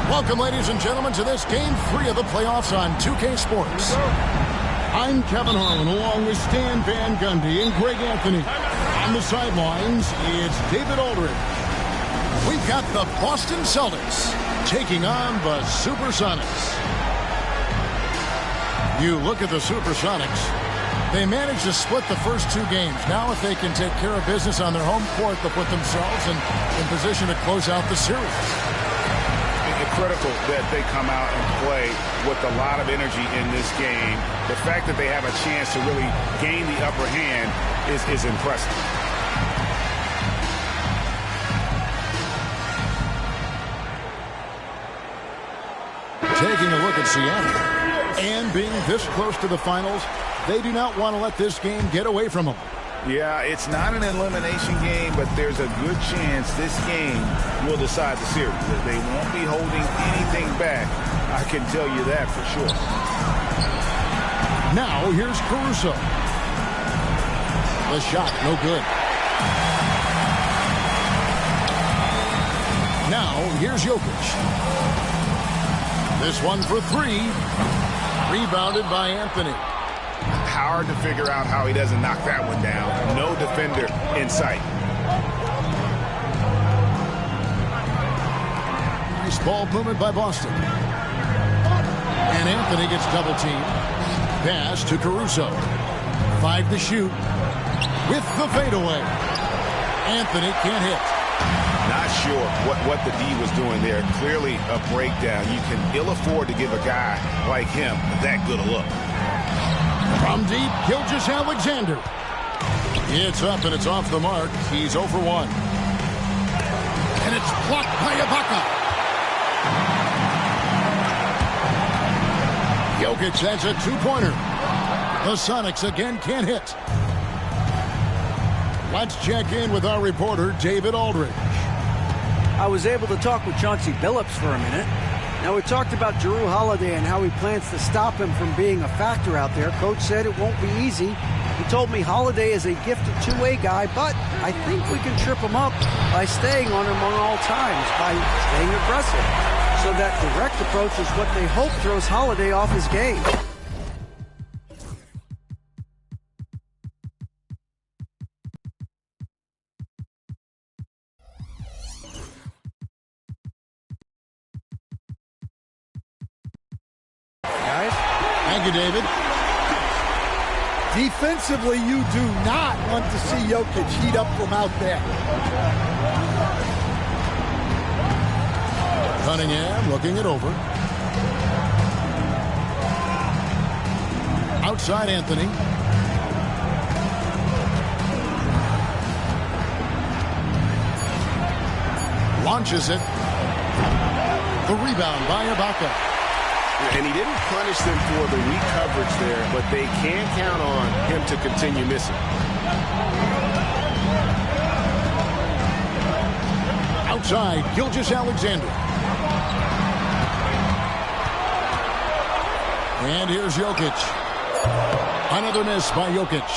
Welcome, ladies and gentlemen, to this Game 3 of the playoffs on 2K Sports. I'm Kevin Harlan, along with Stan Van Gundy and Greg Anthony. On the sidelines, it's David Aldridge. We've got the Boston Celtics taking on the Supersonics. You look at the Supersonics. They managed to split the first two games. Now, if they can take care of business on their home court, they'll put themselves in position to close out the series. Critical that they come out and play with a lot of energy in this game. The fact that they have a chance to really gain the upper hand is impressive. Taking a look at Seattle, and being this close to the finals, they do not want to let this game get away from them. Yeah, it's not an elimination game, but there's a good chance this game will decide the series. They won't be holding anything back. I can tell you that for sure. Now, here's Caruso. The shot, no good. Now, here's Jokic. This one for three. Rebounded by Anthony. Hard to figure out how he doesn't knock that one down. No defender in sight. Nice ball movement by Boston. And Anthony gets double-teamed. Pass to Caruso. 5 to shoot. With the fadeaway. Anthony can't hit. Not sure what the D was doing there. Clearly a breakdown. You can ill afford to give a guy like him that good a look. From deep, Gilgeous-Alexander. It's up and it's off the mark. He's 0 for 1. And it's blocked by Ibaka. Jokic has a two-pointer. The Sonics again can't hit. Let's check in with our reporter, David Aldridge. I was able to talk with Chauncey Billups for a minute. Now, we talked about Jrue Holiday and how he plans to stop him from being a factor out there. Coach said it won't be easy. He told me Holiday is a gifted two-way guy, but I think we can trip him up by staying on him on all times, by staying aggressive. So that direct approach is what they hope throws Holiday off his game. Thank you, David. Defensively, you do not want to see Jokic heat up from out there. Cunningham looking it over. Outside Anthony. Launches it. The rebound by Ibaka. And he didn't punish them for the weak coverage there, but they can count on him to continue missing. Outside, Gilgeous-Alexander. And here's Jokic. Another miss by Jokic.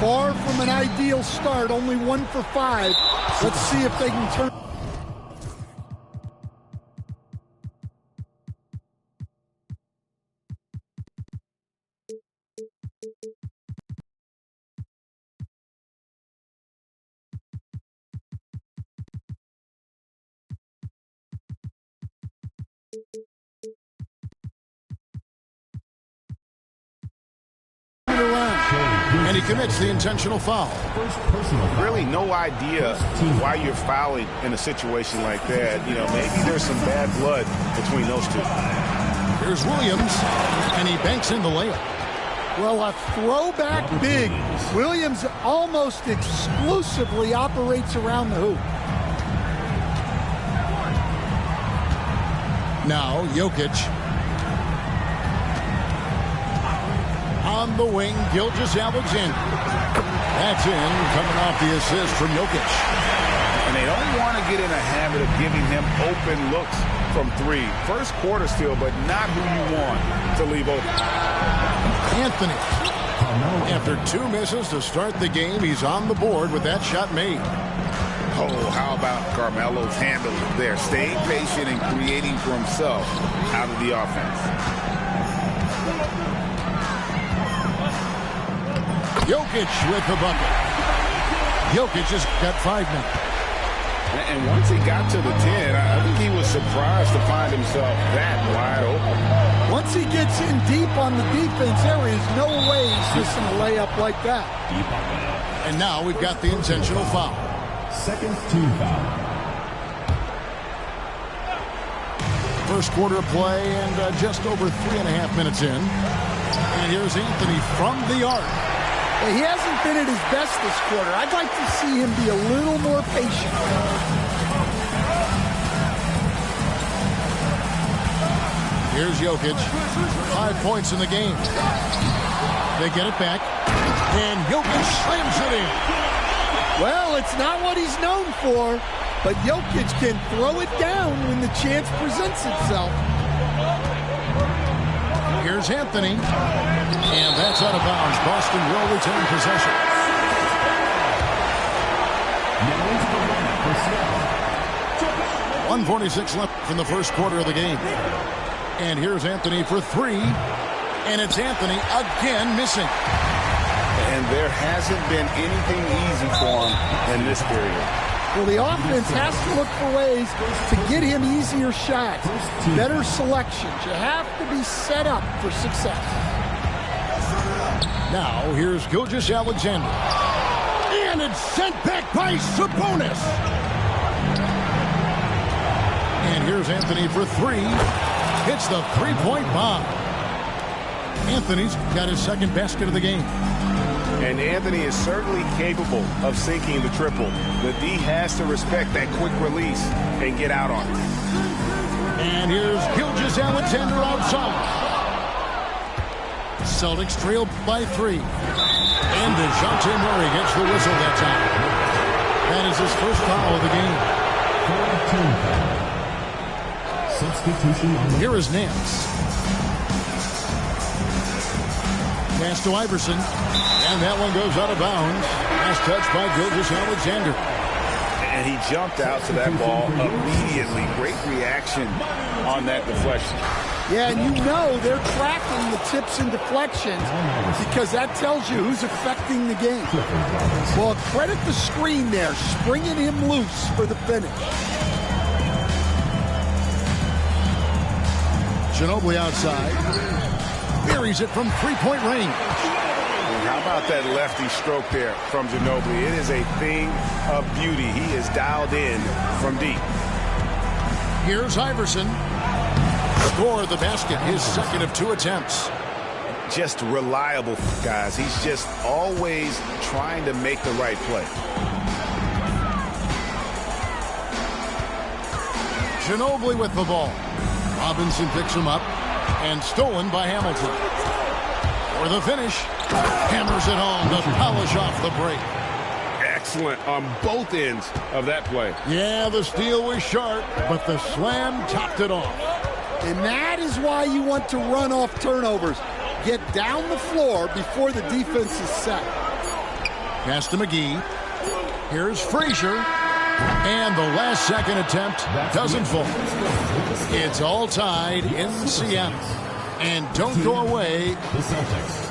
Far from an ideal start, only 1 for 5. Let's see if they can turn. And he commits the intentional foul. Really no idea why you're fouling in a situation like that. You know, maybe there's some bad blood between those two. Here's Williams, and he banks in the layup. Well, a throwback big. Williams almost exclusively operates around the hoop. Now, Jokic. On the wing, Gilgeous-Alexander. That's in, coming off the assist from Jokic. And they don't want to get in a habit of giving him open looks from three. First quarter still, but not who you want to leave open. Anthony. After 2 misses to start the game, he's on the board with that shot made. Oh, how about Carmelo's handle there, staying patient and creating for himself out of the offense. Jokic with the bucket. Jokic has got 5 now. And once he got to the 10, I think he was surprised to find himself that wide open. Once he gets in deep on the defense, there is no way he's missing a layup like that. And now we've got the intentional foul. Second team foul. First quarter of play and just over 3.5 minutes in. And here's Anthony from the arc. He hasn't been at his best this quarter. I'd like to see him be a little more patient. Here's Jokic. 5 points in the game. They get it back. And Jokic slams it in. Well, it's not what he's known for, but Jokic can throw it down when the chance presents itself. Here's Anthony. And that's out of bounds. Boston will retain possession. 1:46 left in the first quarter of the game. And here's Anthony for 3. And it's Anthony again missing. And there hasn't been anything easy for him in this period. Well, the offense has to look for ways to get him easier shots, better selections. You have to be set up for success. Now, here's Gilgeous-Alexander. And it's sent back by Sabonis. And here's Anthony for 3. Hits the three-point bomb. Anthony's got his second basket of the game. And Anthony is certainly capable of sinking the triple. The D has to respect that quick release and get out on it. And here's Gilgeous-Alexander outside. Celtics trail by 3. And DeJounte Murray gets the whistle that time. That is his first foul of the game. Substitution on the Here is Nance. Pass to Iverson. And that one goes out of bounds. Last touch by Gilgeous-Alexander. And he jumped out to that ball immediately. Great reaction on that deflection. Yeah, and you know they're tracking the tips and deflections because that tells you who's affecting the game. Well, credit the screen there, springing him loose for the finish. Ginobili outside. Buries it from three-point range. How about that lefty stroke there from Ginobili? It is a thing of beauty. He is dialed in from deep. Here's Iverson. Score the basket, his second of 2 attempts. Just reliable, guys. He's just always trying to make the right play. Ginobili with the ball. Robinson picks him up and stolen by Hamilton. For the finish, hammers it home to polish off the break. Excellent on both ends of that play. Yeah, the steal was sharp, but the slam topped it off. And that is why you want to run off turnovers. Get down the floor before the defense is set. Pass to McGee. Here's Frazier. And the last second attempt doesn't fall. It's all tied in Seattle. And don't go away. The Celtics.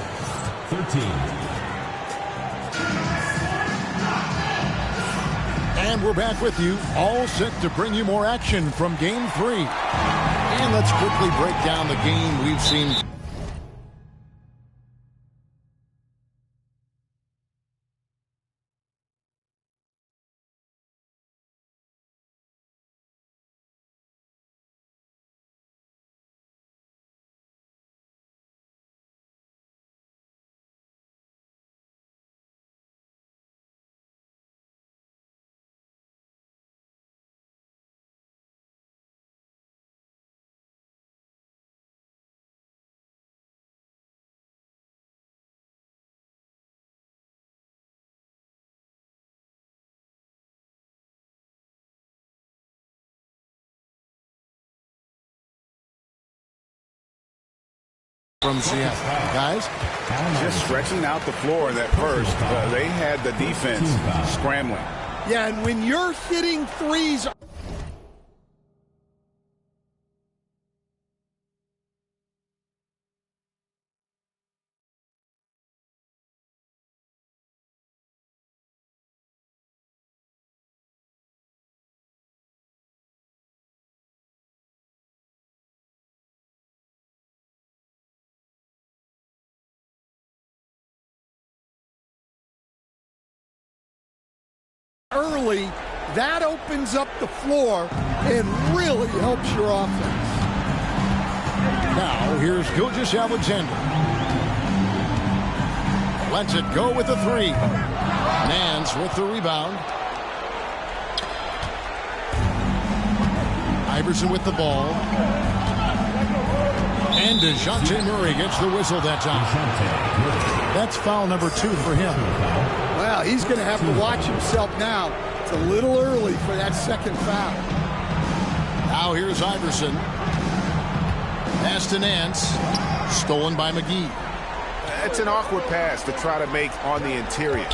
13. And we're back with you, all set to bring you more action from Game 3. And let's quickly break down the game we've seen from Seattle. Guys? Just stretching out the floor in that first. They had the defense scrambling. Yeah, and when you're hitting threes... early, that opens up the floor and really helps your offense. Now, here's Gilgeous-Alexander. Lets it go with the three. Nance with the rebound. Iverson with the ball. And DeJounte Murray gets the whistle that time. That's foul number 2 for him. Well, he's going to have to watch himself now. It's a little early for that second foul. Now here's Iverson. Pass to Nance. Stolen by McGee. It's an awkward pass to try to make on the interior.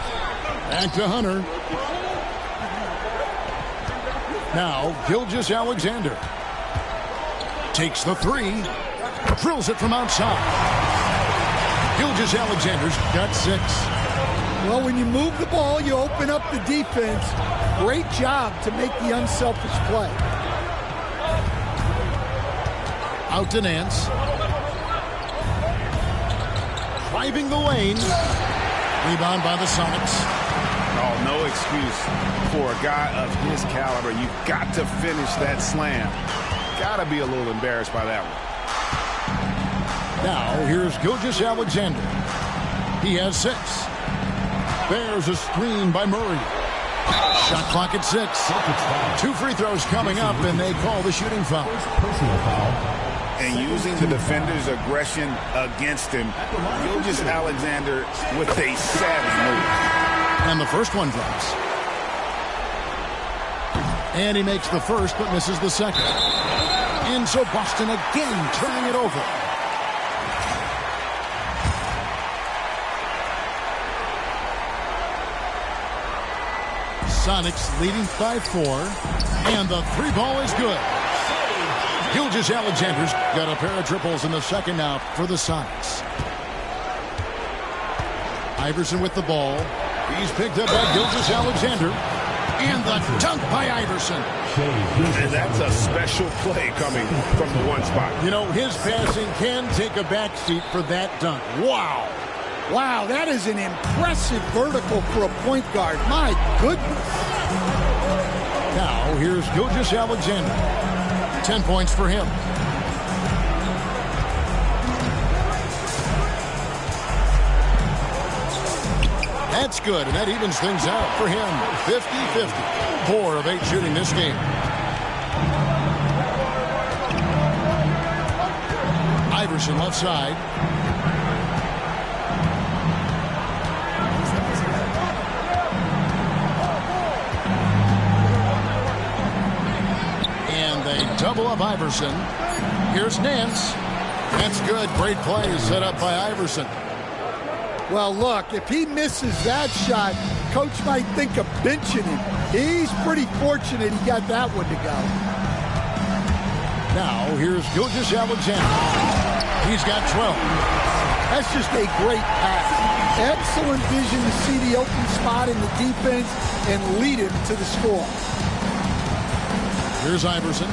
Back to Hunter. Now, Gilgeous-Alexander. Takes the three. Drills it from outside. Gilgeous-Alexander's got 6. Well, when you move the ball, you open up the defense. Great job to make the unselfish play. Out to Nance. Driving the lane. Rebound by the Sonics. Oh, no excuse for a guy of his caliber. You've got to finish that slam. Got to be a little embarrassed by that one. Now, here's Gilgeous-Alexander. He has 6. There's a screen by Murray. Shot clock at 6. 2 free throws coming up, and they call the shooting foul. Personal foul. And using the defender's aggression against him, Gilgeous-Alexander with a savage move. And the first one drops. And he makes the first, but misses the second. And so Boston again turning it over. Sonics leading by 4. And the 3 ball is good. Gilgeous-Alexander's got a pair of triples in the second now for the Sonics. Iverson with the ball. He's picked up by Gilgeous-Alexander. And the dunk by Iverson. And that's a special play coming from the one spot. You know, his passing can take a backseat for that dunk. Wow. Wow, that is an impressive vertical for a point guard. My goodness. Now, here's Gilgeous-Alexander. 10 points for him. That's good, and that evens things out for him. 50-50. 4 of 8 shooting this game. Iverson left side. And they double up Iverson. Here's Nance. That's good. Great play set up by Iverson. Well, look, if he misses that shot, coach might think of benching him. He's pretty fortunate he got that one to go. Now, here's Gilgeous-Alexander. He's got 12. That's just a great pass. Excellent vision to see the open spot in the defense and lead him to the score. Here's Iverson.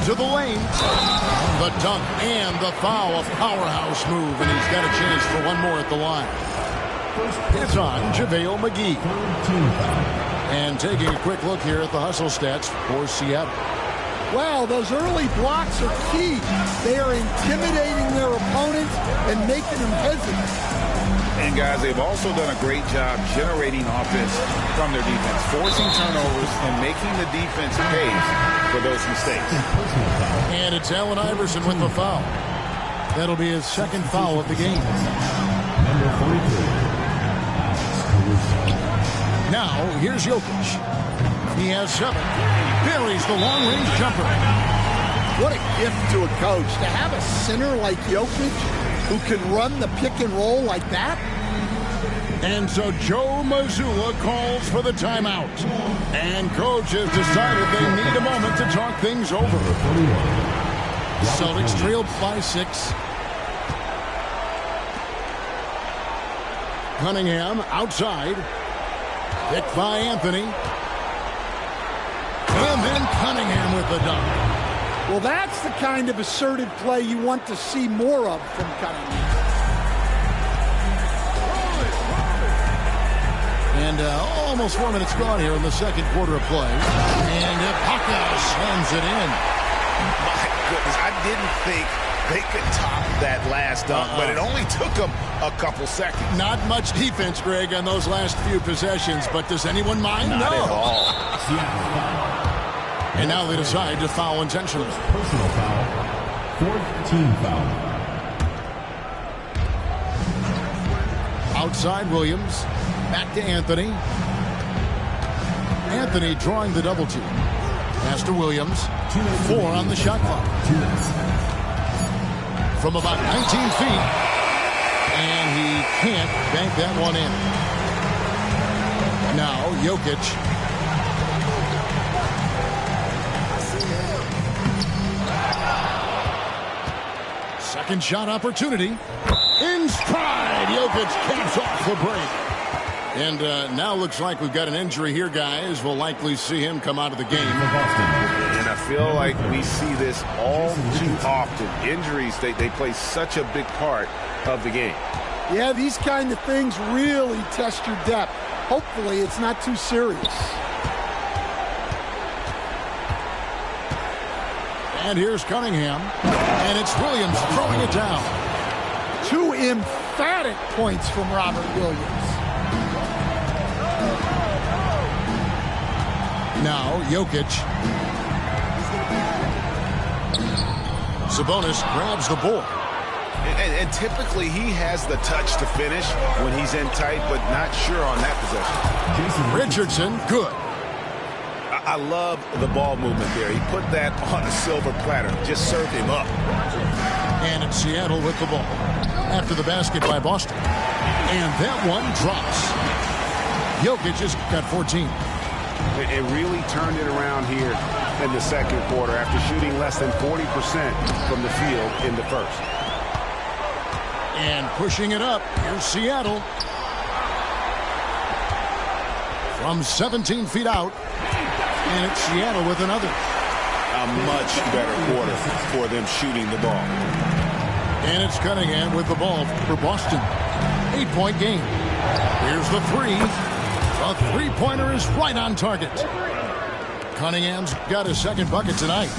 To the lane. The dunk and the foul. A powerhouse move, and he's got a chance for one more at the line. It's on JaVale McGee. And taking a quick look here at the hustle stats for Seattle. Well, those early blocks are key. They are intimidating their opponents and making them hesitant. And, guys, they've also done a great job generating offense from their defense, forcing turnovers and making the defense pay for those mistakes. And it's Allen Iverson with the foul. That'll be his second foul of the game. Number 43. Now, here's Jokic. He has 7. Buries the long-range jumper. What a gift to a coach to have a center like Jokic who can run the pick and roll like that. And so Joe Mazzulla calls for the timeout. And coach has decided they need a moment to talk things over. Celtics trail by 6. Cunningham outside. Picked by Anthony. And then Cunningham with the dunk. Well, that's the kind of assertive play you want to see more of from Cunningham. And almost 4 minutes gone here in the second quarter of play. And Ibaka slams it in. My goodness, I didn't think they could top that last dunk, but it only took them a couple seconds. Not much defense, Greg, on those last few possessions, but does anyone mind? Not at all. And now they decide to foul intentionally. Personal foul. 4th team foul. Outside Williams. Back to Anthony. Anthony drawing the double team. Pass to Williams. 4 on the shot clock. 2 minutes. From about 19 feet. And he can't bank that one in. Now Jokic. Second shot opportunity. In stride. Jokic caps off the break. And now looks like we've got an injury here, guys. We'll likely see him come out of the game. And I feel like we see this all too often. Injuries, they play such a big part of the game. Yeah, these kind of things really test your depth. Hopefully it's not too serious. And here's Cunningham. And it's Williams throwing it down. 2 emphatic points from Robert Williams. Now Jokic. Sabonis grabs the board. And typically he has the touch to finish when he's in tight, but not sure on that possession. Richardson, good. I love the ball movement there. He put that on a silver platter. Just served him up. And it's Seattle with the ball. After the basket by Boston. And that one drops. Jokic has got 14. It really turned it around here in the second quarter after shooting less than 40% from the field in the first. And pushing it up, here's Seattle. From 17 feet out. And it's Seattle with another. A much better quarter for them shooting the ball. And it's Cunningham with the ball for Boston. 8-point game. Here's the 3. The three-pointer is right on target. Cunningham's got his second bucket tonight.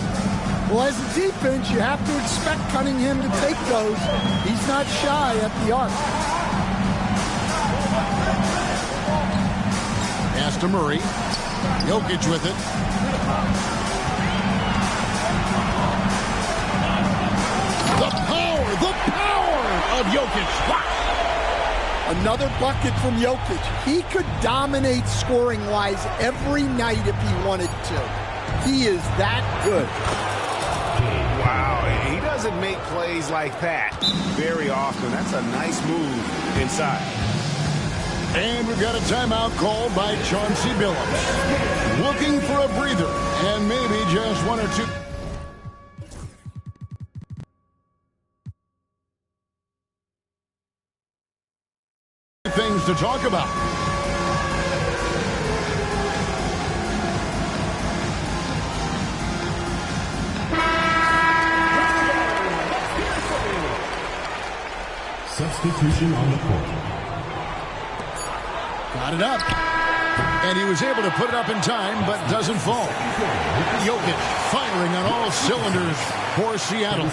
Well, as a defense, you have to expect Cunningham to take those. He's not shy at the arc. Pass to Murray. Jokic with it. The power of Jokic. Wow. Another bucket from Jokic. He could dominate scoring-wise every night if he wanted to. He is that good. Wow, he doesn't make plays like that very often. That's a nice move inside. And we've got a timeout called by Chauncey Billups. Looking for a breather and maybe just 1 or 2. Things to talk about. Substitution on the court. Got it up. And he was able to put it up in time, but doesn't fall. Jokic firing on all cylinders for Seattle.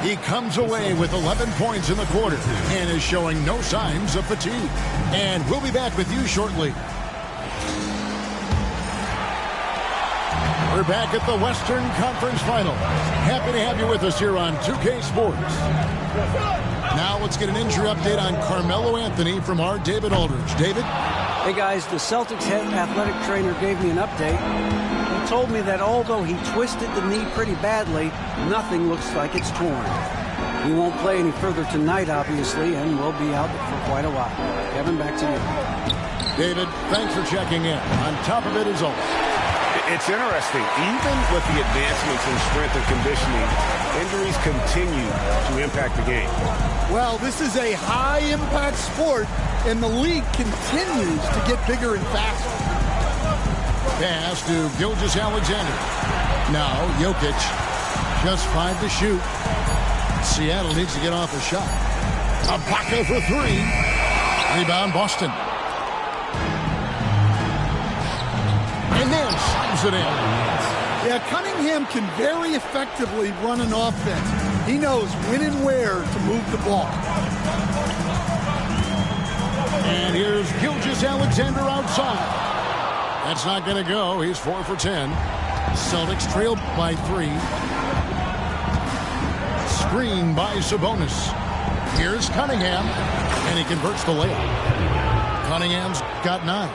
He comes away with 11 points in the quarter and is showing no signs of fatigue. And we'll be back with you shortly. We're back at the Western Conference Final. Happy to have you with us here on 2K Sports. Now let's get an injury update on Carmelo Anthony from our David Aldridge. David? Hey guys, the Celtics head athletic trainer gave me an update. He told me that although he twisted the knee pretty badly, nothing looks like it's torn. He won't play any further tonight, obviously, and will be out for quite a while. Kevin, back to you. David, thanks for checking in. On top of it is always. It's interesting. Even with the advancements in strength and conditioning, injuries continue to impact the game. Well, this is a high-impact sport, and the league continues to get bigger and faster. Pass to Gilgeous-Alexander. Now, Jokic, just 5 to shoot. Seattle needs to get off a shot. Ibaka for 3. Rebound, Boston. And then slams it in. Yeah, Cunningham can very effectively run an offense. He knows when and where to move the ball. And here's Gilgeous-Alexander outside. That's not going to go. He's 4 for 10. Celtics trailed by 3. Screen by Sabonis. Here's Cunningham, and he converts the layup. Cunningham's got 9.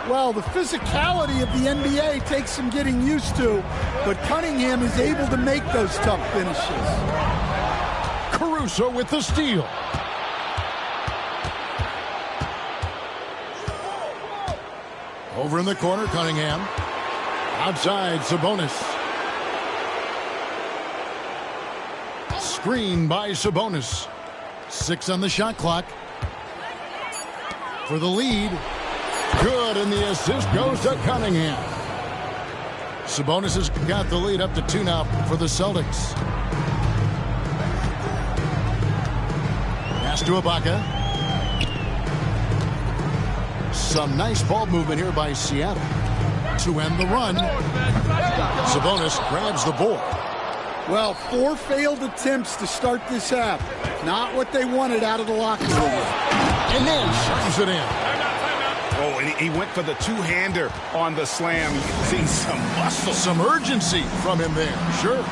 Well, the physicality of the NBA takes some getting used to, but Cunningham is able to make those tough finishes. Caruso with the steal. Over in the corner, Cunningham. Outside, Sabonis. Screen by Sabonis. 6 on the shot clock. For the lead. Good, and the assist goes to Cunningham. Sabonis has got the lead up to 2 now for the Celtics. Pass to Ibaka. Some nice ball movement here by Seattle to end the run. Sabonis grabs the board. Well, 4 failed attempts to start this half. Not what they wanted out of the locker room. And then slams it in. Oh, and he went for the two-hander on the slam. You can see some muscle. Some urgency from him there, sure.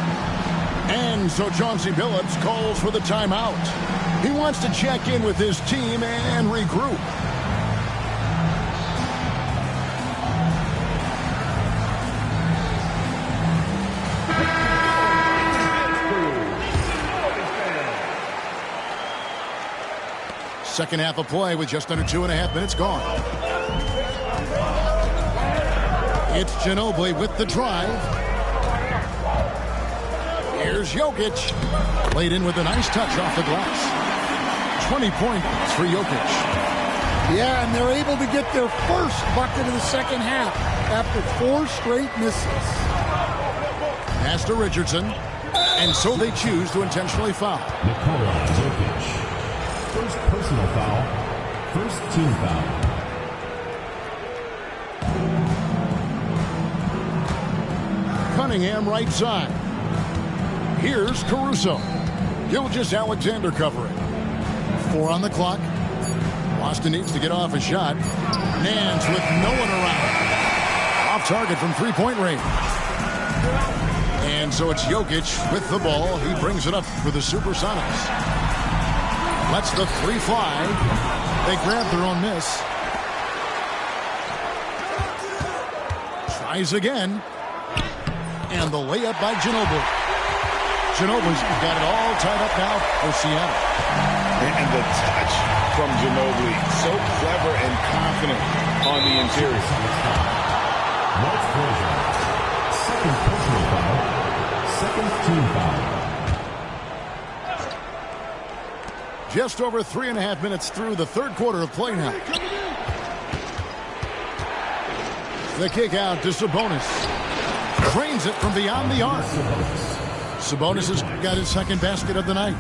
And so Chauncey Billups calls for the timeout. He wants to check in with his team and regroup. Second half of play with just under 2.5 minutes gone. It's Ginobili with the drive. Here's Jokic. Played in with a nice touch off the glass. 20 points for Jokic. Yeah, and they're able to get their first bucket of the second half after 4 straight misses. Pass to Richardson. And so they choose to intentionally foul. Nikola Jokic. First personal foul. First team foul. Cunningham right side. Here's Caruso. Gilgeous-Alexander covering. 4 on the clock. Boston needs to get off a shot. Nance with no one around. Off target from 3-point range. And so it's Jokic with the ball. He brings it up for the Supersonics. Lets the 3 fly. They grab their own miss. Tries again. And the layup by Ginobili. Ginobili's got it all tied up now for Seattle. And the touch from Ginobili. So clever and confident on the interior. Walt Frazier. Second personal foul. Second team foul. Just over 3.5 minutes through the third quarter of play now. The kick out to Sabonis. Drains it from beyond the arc. Sabonis has got his second basket of the night.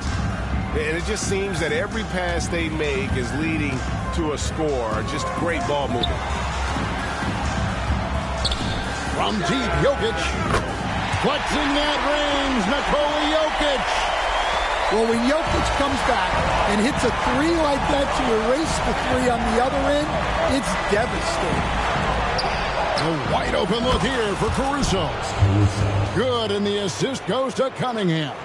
And it just seems that every pass they make is leading to a score. Just great ball movement. From deep, Jokic. Flexing that range, Nikola Jokic. Well, when Jokic comes back and hits a 3 like that to erase the 3 on the other end, it's devastating. A wide open look here for Caruso. Good, and the assist goes to Cunningham.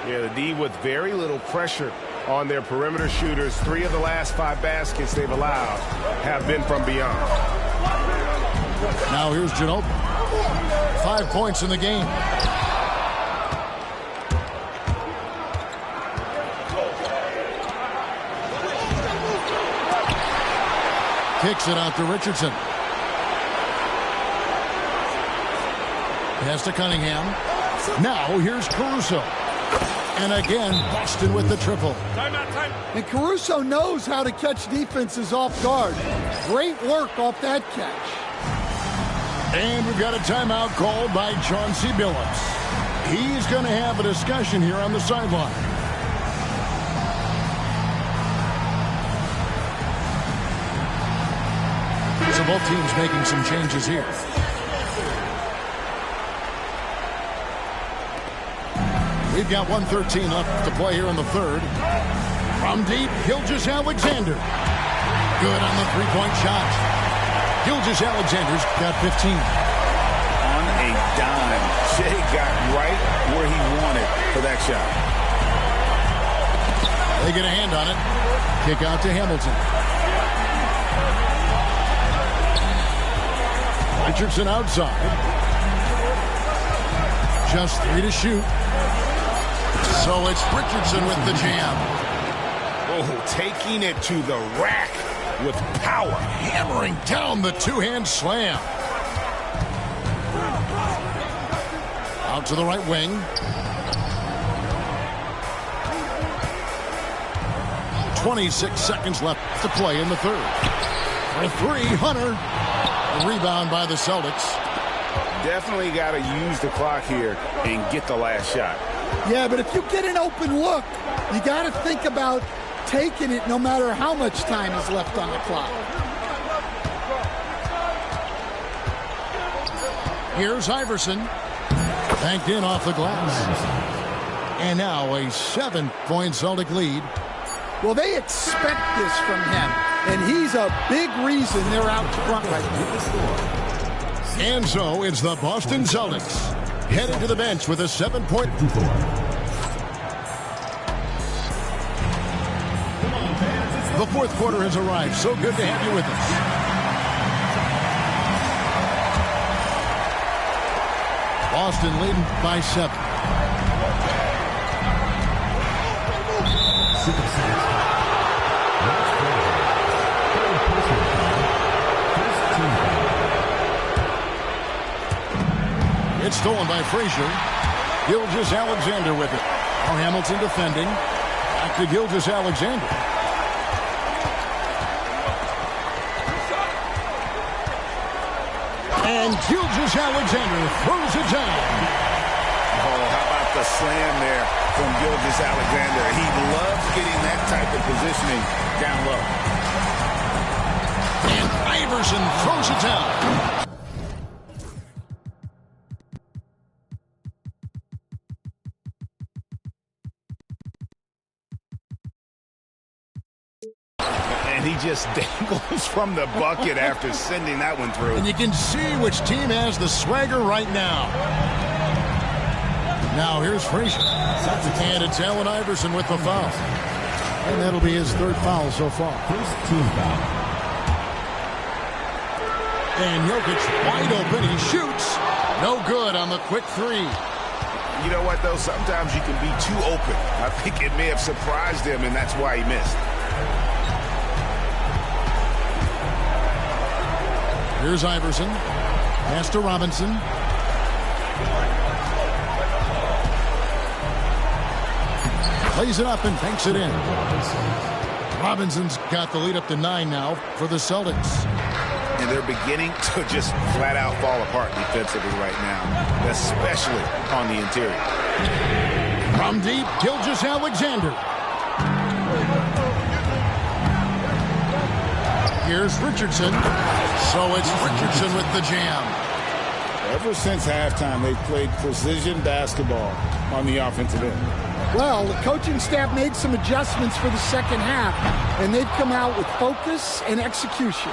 Yeah, the D with very little pressure on their perimeter shooters. 3 of the last 5 baskets they've allowed have been from beyond. Now here's Ginobili. 5 points in the game. Kicks it out to Richardson. Pass to Cunningham. Now here's Caruso. And again, Boston with the triple. And Caruso knows how to catch defenses off guard. Great work off that catch. And we've got a timeout called by Chauncey Billups. He's going to have a discussion here on the sideline. So both teams making some changes here. We've got 1:13 left to play here in the third. From deep, Gilgeous-Alexander. Good on the three-point shot. Gilgeous-Alexander's got 15. On a dime, Shea got right where he wanted for that shot. They get a hand on it. Kick out to Hamilton. Richardson outside. Just 3 to shoot. So it's Richardson with the jam. Oh, taking it to the rack with power. Hammering down the two-hand slam. Out to the right wing. .26 seconds left to play in the third. For 3, Hunter. A rebound by the Celtics. Definitely got to use the clock here and get the last shot. Yeah, but if you get an open look, you got to think about taking it no matter how much time is left on the clock. Here's Iverson. Banked in off the glass. And now a 7-point Celtic lead. Well, they expect this from him, and he's a big reason they're out front right now. And so it's the Boston Celtics headed to the bench with a 7-point. The fourth quarter has arrived. So good to have you with us. Boston leading by 7. It's stolen by Frazier. Gilgeous-Alexander with it. Now Hamilton defending. Back to Gilgeous-Alexander. And Gilgeous-Alexander throws it down. Oh, how about the slam there from Gilgeous-Alexander? He loves getting that type of positioning down low. And Iverson throws it down. And he just dangles from the bucket after sending that one through. And you can see which team has the swagger right now. Now here's Frazier. And it's Allen Iverson with the foul. And that'll be his 3rd foul so far. First team foul. And Jokic wide open. He shoots. No good on the quick 3. You know what, though? Sometimes you can be too open. I think it may have surprised him, and that's why he missed. Here's Iverson. Pass to Robinson. Plays it up and banks it in. Robinson's got the lead up to 9 now for the Celtics. And they're beginning to just flat out fall apart defensively right now, especially on the interior. From deep, Gilgeous-Alexander. Here's Richardson. So it's Richardson with the jam. Ever since halftime, they've played precision basketball on the offensive end. Well, the coaching staff made some adjustments for the second half, and they've come out with focus and execution.